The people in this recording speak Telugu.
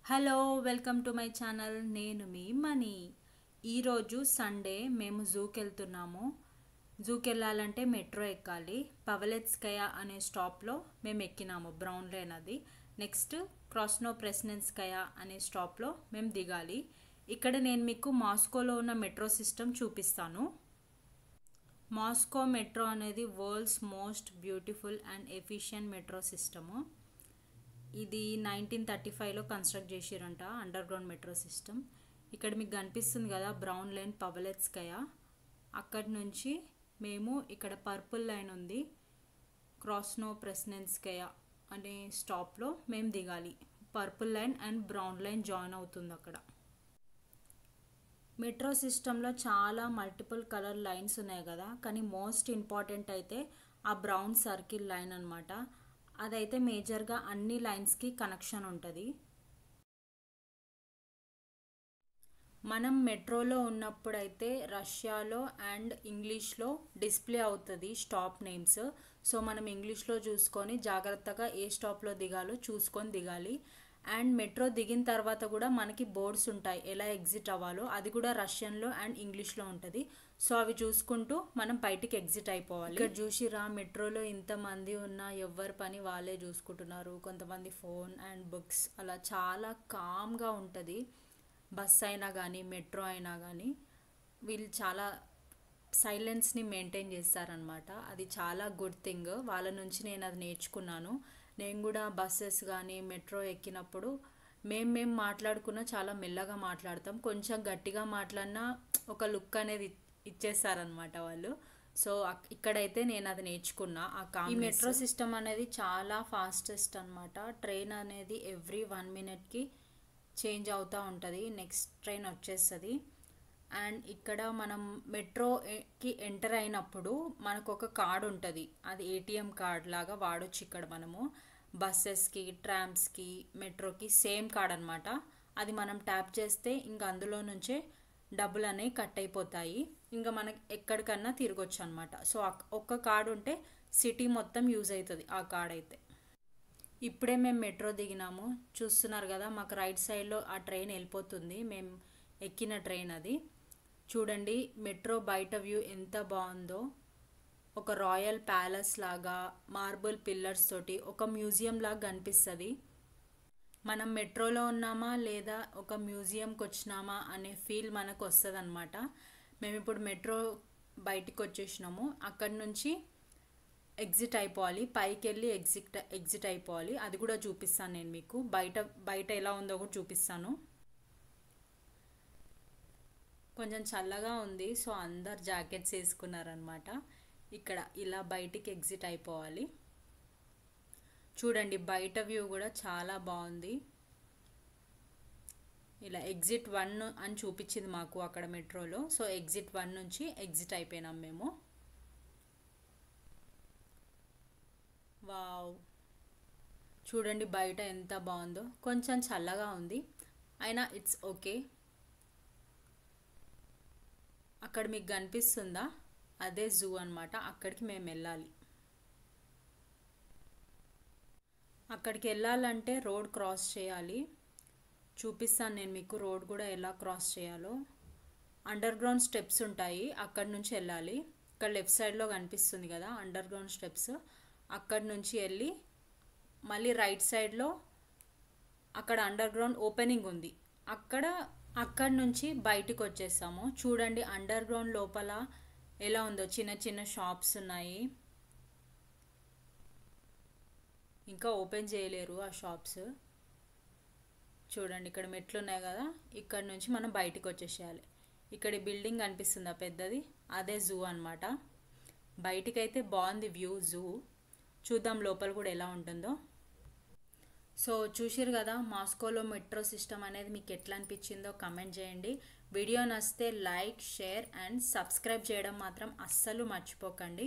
Hello welcome to my channel. నేను మీ మనీ. ఈరోజు సండే మేము జూకి వెళ్తున్నాము. జూకి వెళ్ళాలంటే మెట్రో ఎక్కాలి. పవలెట్స్కయా అనే స్టాప్లో మేము ఎక్కినాము, బ్రౌన్ లైన్ అది. నెక్స్ట్ క్రాస్నో ప్రెసిడెన్స్కయా అనే స్టాప్లో మేము దిగాలి. ఇక్కడ నేను మీకు మాస్కోలో ఉన్న మెట్రో సిస్టమ్ చూపిస్తాను. మాస్కో మెట్రో అనేది world's most beautiful and efficient metro system. ఇది 1935లో కన్స్ట్రక్ట్ చేసిరంట అండర్ గ్రౌండ్ మెట్రో సిస్టమ్. ఇక్కడ మీకు కనిపిస్తుంది కదా బ్రౌన్ లైన్ పవలెట్స్కయా. అక్కడి నుంచి మేము ఇక్కడ పర్పుల్ లైన్ ఉంది, క్రాస్నో ప్రెసిడెన్స్కయా అనే స్టాప్లో మేము దిగాలి. Purple line and brown line join అవుతుంది అక్కడ. మెట్రో సిస్టంలో చాలా మల్టిపుల్ కలర్ లైన్స్ ఉన్నాయి కదా, కానీ మోస్ట్ ఇంపార్టెంట్ అయితే ఆ బ్రౌన్ సర్కిల్ లైన్ అనమాట. అదైతే మేజర్గా అన్ని లైన్స్కి కనెక్షన్ ఉంటుంది. మనం మెట్రోలో ఉన్నప్పుడైతే రష్యాలో అండ్ ఇంగ్లీష్లో డిస్ప్లే అవుతుంది స్టాప్ నేమ్స్. సో మనం ఇంగ్లీష్లో చూసుకొని జాగ్రత్తగా ఏ స్టాప్లో దిగాలో చూసుకొని దిగాలి. అండ్ మెట్రో దిగిన తర్వాత కూడా మనకి బోర్డ్స్ ఉంటాయి ఎలా ఎగ్జిట్ అవ్వాలో, అది కూడా రష్యన్లో అండ్ ఇంగ్లీష్లో ఉంటుంది. సో అవి చూసుకుంటూ మనం బయటికి ఎగ్జిట్ అయిపోవాలి. ఇక్కడ చూసిరా మెట్రోలో ఇంతమంది ఉన్నా ఎవరి పని వాళ్ళే చూసుకుంటున్నారు. కొంతమంది ఫోన్ అండ్ బుక్స్, అలా చాలా కామ్గా ఉంటుంది. బస్ అయినా కానీ మెట్రో అయినా కానీ వీళ్ళు చాలా సైలెన్స్ని మెయింటైన్ చేస్తారనమాట. అది చాలా గుడ్ థింగ్. వాళ్ళ నుంచి నేను అది నేర్చుకున్నాను. నేను కూడా బస్సెస్ కానీ మెట్రో ఎక్కినప్పుడు మేము మాట్లాడుకున్నా చాలా మెల్లగా మాట్లాడతాం. కొంచెం గట్టిగా మాట్లాడినా ఒక లుక్ అనేది ఇచ్చేస్తారనమాట వాళ్ళు. సో ఇక్కడైతే నేను అది నేర్చుకున్నా. ఈ మెట్రో సిస్టమ్ అనేది చాలా ఫాస్టెస్ట్ అనమాట. ట్రైన్ అనేది ఎవ్రీ 1 minute చేంజ్ అవుతూ ఉంటుంది, నెక్స్ట్ ట్రైన్ వచ్చేస్తుంది. అండ్ ఇక్కడ మనం మెట్రోకి ఎంటర్ అయినప్పుడు మనకు ఒక కార్డ్ ఉంటుంది, అది ఏటీఎం కార్డ్ లాగా వాడొచ్చు. ఇక్కడ మనము బస్సెస్కి, ట్రామ్స్కి, మెట్రోకి సేమ్ కార్డ్ అనమాట. అది మనం ట్యాప్ చేస్తే ఇంకా అందులో నుంచే డబ్బులు అనేవి కట్ అయిపోతాయి. ఇంకా మనకి ఎక్కడికన్నా తిరగొచ్చు అనమాట. సో ఒక్క కార్డు ఉంటే సిటీ మొత్తం యూజ్ అవుతుంది ఆ కార్డ్ అయితే. ఇప్పుడే మేము మెట్రో దిగినాము, చూస్తున్నారు కదా మాకు రైట్ సైడ్లో ఆ ట్రైన్ వెళ్ళిపోతుంది. మేము ఎక్కిన ట్రైన్ అది. చూడండి మెట్రో బయట వ్యూ ఎంత బాగుందో. ఒక రాయల్ ప్యాలెస్ లాగా మార్బుల్ పిల్లర్స్ తోటి ఒక మ్యూజియం లాగా కనిపిస్తుంది. మనం మెట్రోలో ఉన్నామా లేదా ఒక మ్యూజియంకి వచ్చినామా అనే ఫీల్ మనకు వస్తుంది అనమాట. మేము ఇప్పుడు మెట్రో బయటికి వచ్చేసినాము. అక్కడి నుంచి ఎగ్జిట్ అయిపోవాలి, పైకి వెళ్ళి ఎగ్జిట్ అయిపోవాలి. అది కూడా చూపిస్తాను నేను మీకు. బయట ఎలా ఉందో కూడా చూపిస్తాను. కొంచెం చల్లగా ఉంది, సో అందరు జాకెట్స్ వేసుకున్నారనమాట. ఇక్కడ ఇలా బయటికి ఎగ్జిట్ అయిపోవాలి. చూడండి బయట వ్యూ కూడా చాలా బాగుంది. ఇలా ఎగ్జిట్ 1 అని చూపించింది మాకు అక్కడ మెట్రోలో. సో ఎగ్జిట్ 1 నుంచి ఎగ్జిట్ అయిపోయినాం మేము. వావ్, చూడండి బయట ఎంత బాగుందో. కొంచెం చల్లగా ఉంది అయినా ఇట్స్ ఓకే. అక్కడ మీకు కనిపిస్తుందా, అదే జూ అనమాట. అక్కడికి మేము వెళ్ళాలి. అక్కడికి వెళ్ళాలంటే రోడ్ క్రాస్ చేయాలి. చూపిస్తాను నేను మీకు రోడ్ కూడా ఎలా క్రాస్ చేయాలో. అండర్ గ్రౌండ్ స్టెప్స్ ఉంటాయి, అక్కడి నుంచి వెళ్ళాలి. ఇక్కడ లెఫ్ట్ సైడ్లో కనిపిస్తుంది కదా అండర్ గ్రౌండ్ స్టెప్స్. అక్కడి నుంచి వెళ్ళి మళ్ళీ రైట్ సైడ్లో అక్కడ అండర్ గ్రౌండ్ ఓపెనింగ్ ఉంది, అక్కడి నుంచి బయటికి వచ్చేసాము. చూడండి అండర్ గ్రౌండ్ లోపల ఎలా ఉందో. చిన్న చిన్న షాప్స్ ఉన్నాయి, ఇంకా ఓపెన్ చేయలేరు ఆ షాప్స్. చూడండి ఇక్కడ మెట్లు ఉన్నాయి కదా, ఇక్కడ నుంచి మనం బయటికి వచ్చేసేయాలి. ఇక్కడ బిల్డింగ్ కనిపిస్తుందా పెద్దది, అదే జూ అనమాట. బయటికైతే బాగుంది వ్యూ జూ. చూద్దాం లోపల కూడా ఎలా ఉంటుందో. సో చూసిరు కదా మాస్కోలో మెట్రో సిస్టమ్ అనేది మీకు ఎట్లా అనిపించిందో కమెంట్ చేయండి. వీడియో నచ్చితే లైక్, షేర్ అండ్ సబ్స్క్రైబ్ చేయడం మాత్రం అస్సలు మర్చిపోకండి.